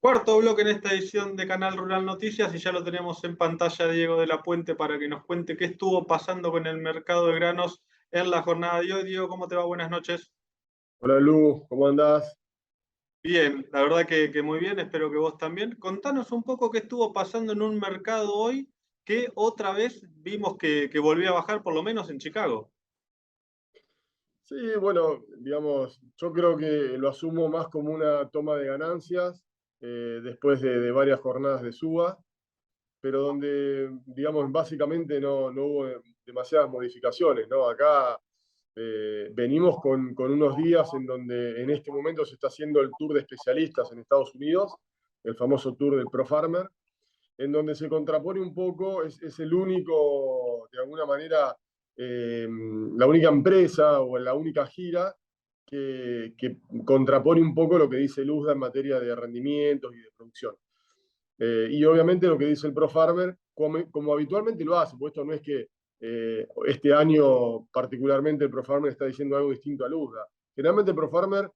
Cuarto bloque en esta edición de Canal Rural Noticias y ya lo tenemos en pantalla Diego de la Puente para que nos cuente qué estuvo pasando con el mercado de granos en la jornada de hoy. Diego, ¿cómo te va? Buenas noches. Hola Lu, ¿cómo andás? Bien, la verdad que muy bien, espero que vos también. Contanos un poco qué estuvo pasando en un mercado hoy que otra vez vimos que volvió a bajar, por lo menos en Chicago. Sí, bueno, digamos, yo creo que lo asumo más como una toma de ganancias después de varias jornadas de suba, pero donde, digamos, básicamente no hubo demasiadas modificaciones, ¿no? Acá venimos con unos días en donde en este momento se está haciendo el tour de especialistas en Estados Unidos, el famoso tour del Pro Farmer, en donde se contrapone un poco, es el único, de alguna manera, la única empresa o la única gira que contrapone un poco lo que dice el USDA en materia de rendimientos y de producción. Y obviamente lo que dice el ProFarmer, como habitualmente lo hace, pues esto no es que este año particularmente el ProFarmer está diciendo algo distinto al USDA. Generalmente el ProFarmer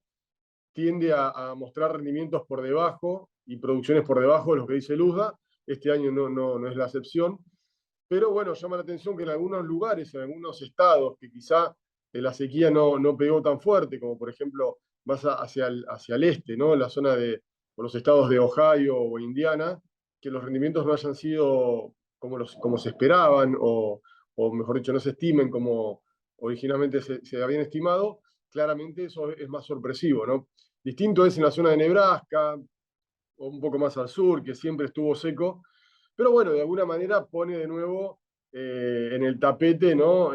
tiende a mostrar rendimientos por debajo y producciones por debajo de lo que dice el USDA. Este año no es la excepción. Pero bueno, llama la atención que en algunos lugares, en algunos estados, que quizá la sequía no pegó tan fuerte, como por ejemplo más hacia el este, ¿no? En la zona de los estados de Ohio o Indiana, que los rendimientos no hayan sido como se esperaban, o mejor dicho, no se estimen como originalmente se habían estimado, claramente eso es más sorpresivo, ¿no? Distinto es en la zona de Nebraska, o un poco más al sur, que siempre estuvo seco, pero bueno, de alguna manera pone de nuevo en el tapete, ¿no?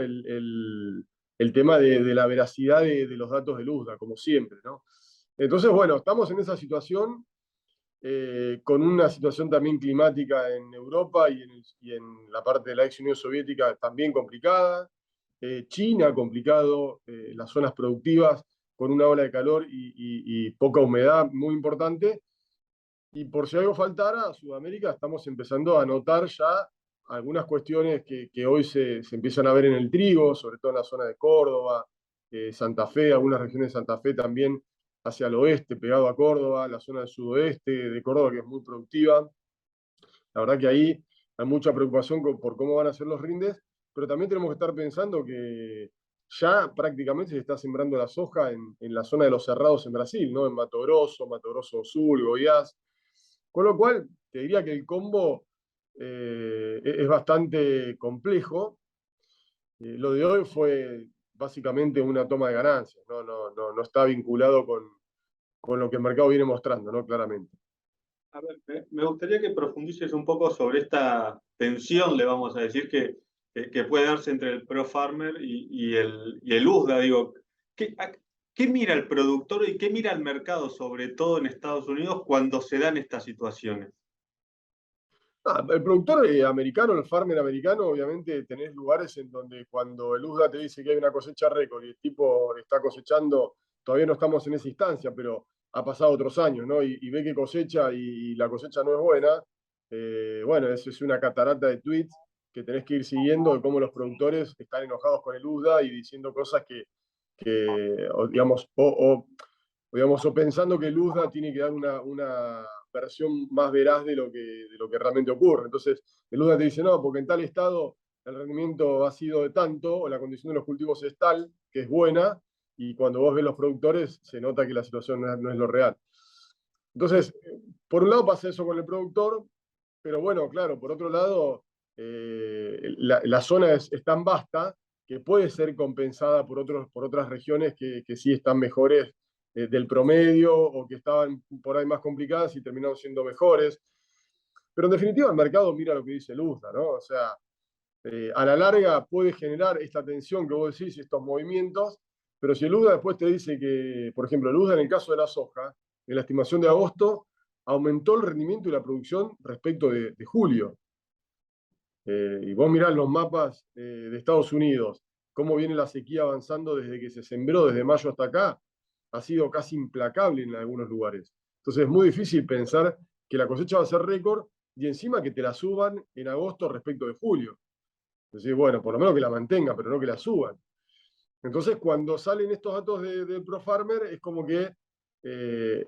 El tema de la veracidad de los datos de USDA, como siempre, ¿no? Entonces, bueno, estamos en esa situación, con una situación también climática en Europa y en la parte de la ex Unión Soviética también complicada, China complicado, las zonas productivas con una ola de calor y poca humedad muy importante, y por si algo faltara, Sudamérica estamos empezando a notar ya algunas cuestiones que hoy se empiezan a ver en el trigo, sobre todo en la zona de Córdoba, Santa Fe, algunas regiones de Santa Fe también hacia el oeste, pegado a Córdoba, la zona del sudoeste de Córdoba que es muy productiva. La verdad que ahí hay mucha preocupación por cómo van a ser los rindes, pero también tenemos que estar pensando que ya prácticamente se está sembrando la soja en la zona de los cerrados en Brasil, ¿no? En Mato Grosso Sul, Goiás. Con lo cual, te diría que el combo es bastante complejo. Lo de hoy fue básicamente una toma de ganancias, no está vinculado con lo que el mercado viene mostrando, ¿no? Claramente. A ver, me gustaría que profundices un poco sobre esta tensión, le vamos a decir, que puede darse entre el Pro Farmer y el USDA. Digo, ¿qué, ¿qué mira el productor y qué mira el mercado, sobre todo en Estados Unidos, cuando se dan estas situaciones? El productor americano, el farmer americano, obviamente tenés lugares en donde cuando el USDA te dice que hay una cosecha récord y el tipo está cosechando, todavía no estamos en esa instancia, pero ha pasado otros años, ¿no? Y ve que cosecha y la cosecha no es buena, bueno, eso es una catarata de tweets que tenés que ir siguiendo de cómo los productores están enojados con el USDA y diciendo cosas o, digamos, o pensando que el USDA tiene que dar una versión más veraz de lo que realmente ocurre. Entonces, el USDA te dice, no, porque en tal estado el rendimiento ha sido de tanto, o la condición de los cultivos es tal, que es buena, y cuando vos ves los productores, se nota que la situación no es lo real. Entonces, por un lado pasa eso con el productor, pero bueno, claro, por otro lado, la zona es tan vasta que puede ser compensada por otras regiones que sí están mejores del promedio o que estaban por ahí más complicadas y terminaron siendo mejores. Pero en definitiva el mercado mira lo que dice el USDA, ¿no? O sea, a la larga puede generar esta tensión que vos decís, estos movimientos, pero si el USDA después te dice que, por ejemplo, el USDA en el caso de la soja, en la estimación de agosto, aumentó el rendimiento y la producción respecto de julio. Y vos mirás los mapas de Estados Unidos, cómo viene la sequía avanzando desde que se sembró, desde mayo hasta acá, ha sido casi implacable en algunos lugares. Entonces es muy difícil pensar que la cosecha va a ser récord y encima que te la suban en agosto respecto de julio. Entonces, bueno, por lo menos que la mantengan, pero no que la suban. Entonces, cuando salen estos datos del ProFarmer, es como que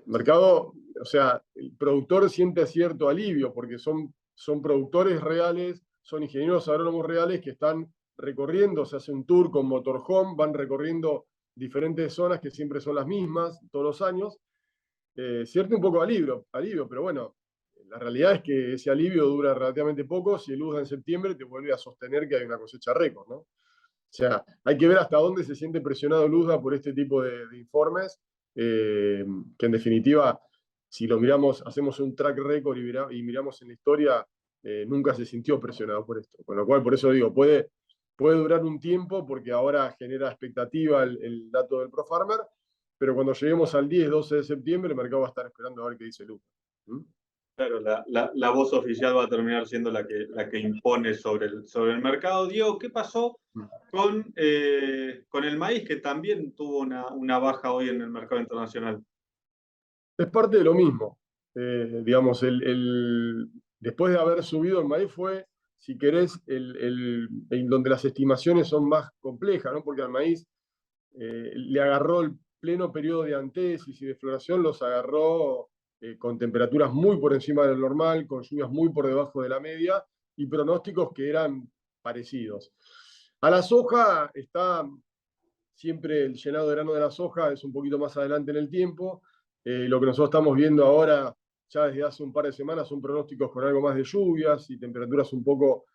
mercado, o sea, el productor siente cierto alivio porque son productores reales, son ingenieros agrónomos reales que están recorriendo, se hace un tour con motorhome, van recorriendo diferentes zonas que siempre son las mismas todos los años. Cierto un poco alivio, pero bueno, la realidad es que ese alivio dura relativamente poco. Si el USDA en septiembre te vuelve a sostener que hay una cosecha récord, ¿no? O sea, hay que ver hasta dónde se siente presionado el USDA por este tipo de informes, que en definitiva, si lo miramos, hacemos un track record y miramos en la historia, nunca se sintió presionado por esto. Con lo cual, por eso digo, puede durar un tiempo porque ahora genera expectativa el dato del ProFarmer, pero cuando lleguemos al 10-12 de septiembre, el mercado va a estar esperando a ver qué dice el USDA. ¿Mm? Claro, la voz oficial va a terminar siendo la que impone sobre el mercado. Diego, ¿qué pasó con el maíz, que también tuvo una baja hoy en el mercado internacional? Es parte de lo mismo. Digamos, después de haber subido el maíz fue, si querés, donde las estimaciones son más complejas, ¿no? Porque al maíz le agarró el pleno periodo de antesis y de floración, los agarró con temperaturas muy por encima de lo normal, con lluvias muy por debajo de la media y pronósticos que eran parecidos. A la soja está siempre el llenado de grano de la soja, es un poquito más adelante en el tiempo. Lo que nosotros estamos viendo ahora, ya desde hace un par de semanas, son pronósticos con algo más de lluvias y temperaturas un poco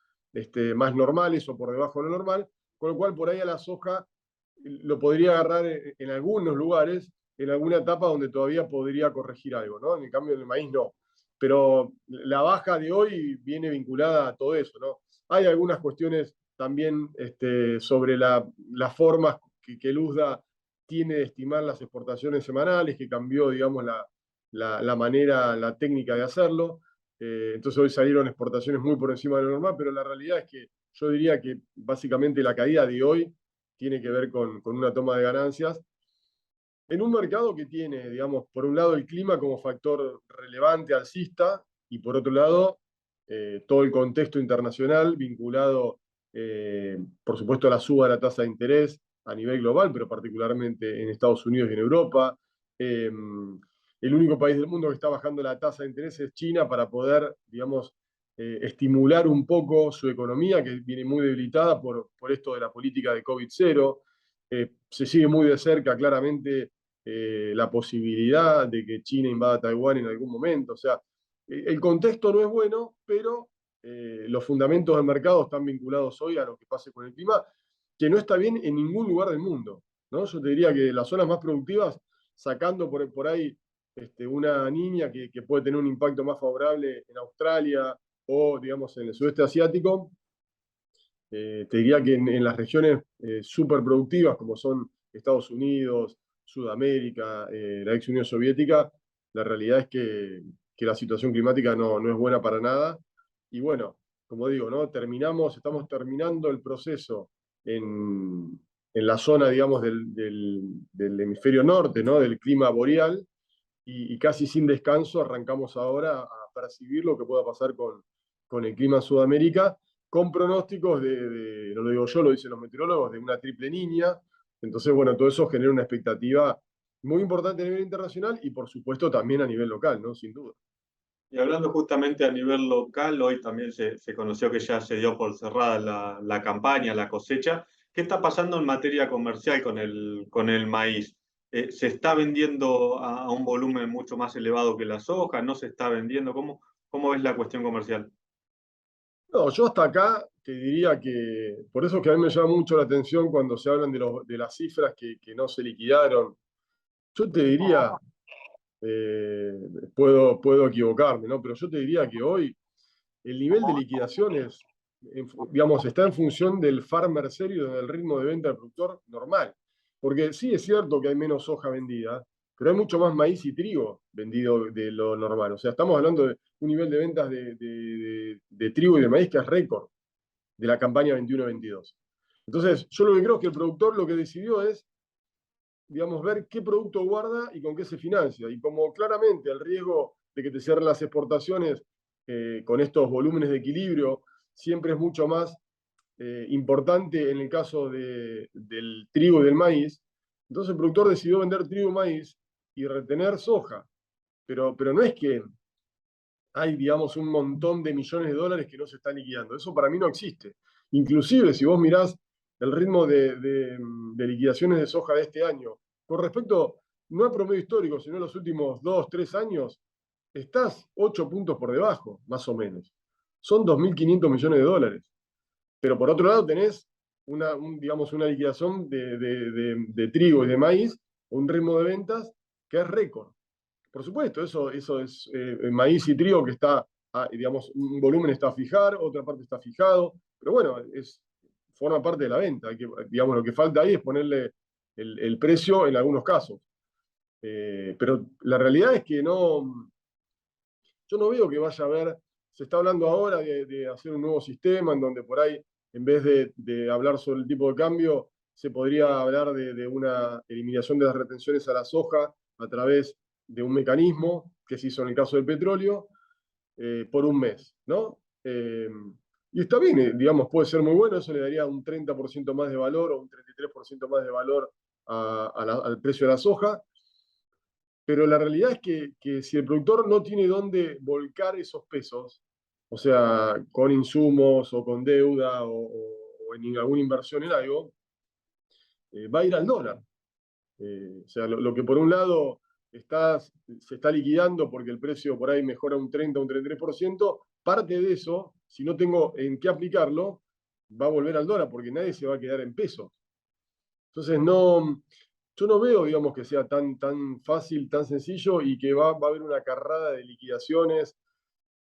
más normales o por debajo de lo normal, con lo cual por ahí a la soja lo podría agarrar en algunos lugares, en alguna etapa donde todavía podría corregir algo, ¿no? En el cambio del maíz no. Pero la baja de hoy viene vinculada a todo eso, ¿no? Hay algunas cuestiones también sobre las formas que el USDA tiene de estimar las exportaciones semanales, que cambió, digamos, la manera, la técnica de hacerlo. Entonces hoy salieron exportaciones muy por encima de lo normal, pero la realidad es que yo diría que básicamente la caída de hoy tiene que ver con una toma de ganancias en un mercado que tiene, digamos, por un lado el clima como factor relevante alcista y por otro lado todo el contexto internacional vinculado, por supuesto, a la suba de la tasa de interés a nivel global, pero particularmente en Estados Unidos y en Europa. Eh, el único país del mundo que está bajando la tasa de interés es China para poder, digamos, estimular un poco su economía, que viene muy debilitada por esto de la política de COVID-0. Se sigue muy de cerca, claramente, la posibilidad de que China invada Taiwán en algún momento. O sea, el contexto no es bueno, pero los fundamentos del mercado están vinculados hoy a lo que pase con el clima, que no está bien en ningún lugar del mundo, ¿no? Yo te diría que las zonas más productivas, sacando por ahí una niña que puede tener un impacto más favorable en Australia o, digamos, en el sudeste asiático, te diría que en las regiones súper productivas como son Estados Unidos, Sudamérica, la ex Unión Soviética, la realidad es que la situación climática no es buena para nada. Y bueno, como digo, ¿no? Estamos terminando el proceso en la zona, digamos, del hemisferio norte, ¿no? Del clima boreal, y casi sin descanso arrancamos ahora a percibir lo que pueda pasar con el clima en Sudamérica, con pronósticos no lo digo yo, lo dicen los meteorólogos, de una triple niña. Entonces, bueno, todo eso genera una expectativa muy importante a nivel internacional y, por supuesto, también a nivel local, ¿no? Sin duda. Y hablando justamente a nivel local, hoy también se conoció que ya se dio por cerrada la campaña, la cosecha. ¿Qué está pasando en materia comercial con el maíz? ¿Se está vendiendo a un volumen mucho más elevado que la soja? ¿No se está vendiendo? ¿Cómo ves la cuestión comercial? No, yo hasta acá te diría que, por eso es que a mí me llama mucho la atención cuando se hablan de las cifras que no se liquidaron. Yo te diría, eh, puedo equivocarme, ¿no? Pero yo te diría que hoy el nivel de liquidaciones, digamos, está en función del farmer serio, del ritmo de venta del productor normal. Porque sí es cierto que hay menos soja vendida, pero hay mucho más maíz y trigo vendido de lo normal. O sea, estamos hablando de un nivel de ventas de trigo y de maíz que es récord de la campaña 21-22. Entonces, yo lo que creo es que el productor lo que decidió es, digamos, ver qué producto guarda y con qué se financia. Y como claramente el riesgo de que te cierren las exportaciones con estos volúmenes de equilibrio siempre es mucho más importante en el caso del trigo y del maíz, entonces el productor decidió vender trigo y maíz y retener soja. Pero no es que hay, digamos, un montón de millones de dólares que no se están liquidando. Eso para mí no existe. Inclusive, si vos mirás el ritmo de liquidaciones de soja de este año, con respecto, no a promedio histórico, sino a los últimos 2, 3 años, estás 8 puntos por debajo, más o menos. Son 2.500 millones de dólares. Pero por otro lado tenés digamos, una liquidación de trigo y de maíz, un ritmo de ventas que es récord. Por supuesto, eso es maíz y trigo que está, digamos, un volumen está a fijar, otra parte está fijado, pero bueno, forma parte de la venta. Digamos, lo que falta ahí es ponerle el precio en algunos casos. Pero la realidad es que yo no veo que vaya a haber, se está hablando ahora de hacer un nuevo sistema en donde por ahí, en vez de hablar sobre el tipo de cambio, se podría hablar de una eliminación de las retenciones a la soja a través de un mecanismo, que se hizo en el caso del petróleo, por un mes, ¿no? Y está bien, digamos, puede ser muy bueno, eso le daría un 30% más de valor o un 33% más de valor al precio de la soja, pero la realidad es que si el productor no tiene dónde volcar esos pesos, o sea, con insumos o con deuda o en alguna inversión en algo, va a ir al dólar. O sea, lo que por un lado se está liquidando porque el precio por ahí mejora un 30 o un 33%, parte de eso, si no tengo en qué aplicarlo, va a volver al dólar porque nadie se va a quedar en pesos. Entonces, yo no veo, digamos, que sea tan fácil, tan sencillo y que va a haber una carrada de liquidaciones,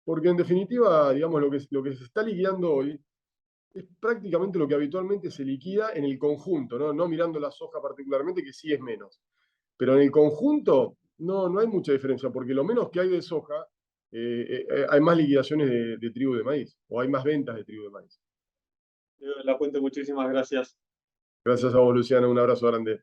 porque en definitiva, digamos, lo que se está liquidando hoy es prácticamente lo que habitualmente se liquida en el conjunto, ¿no? No mirando la soja particularmente, que sí es menos. Pero en el conjunto no hay mucha diferencia, porque lo menos que hay de soja, hay más liquidaciones de trigo y de maíz, o hay más ventas de trigo y de maíz. La Puente, muchísimas gracias. Gracias a vos, Luciano, un abrazo grande.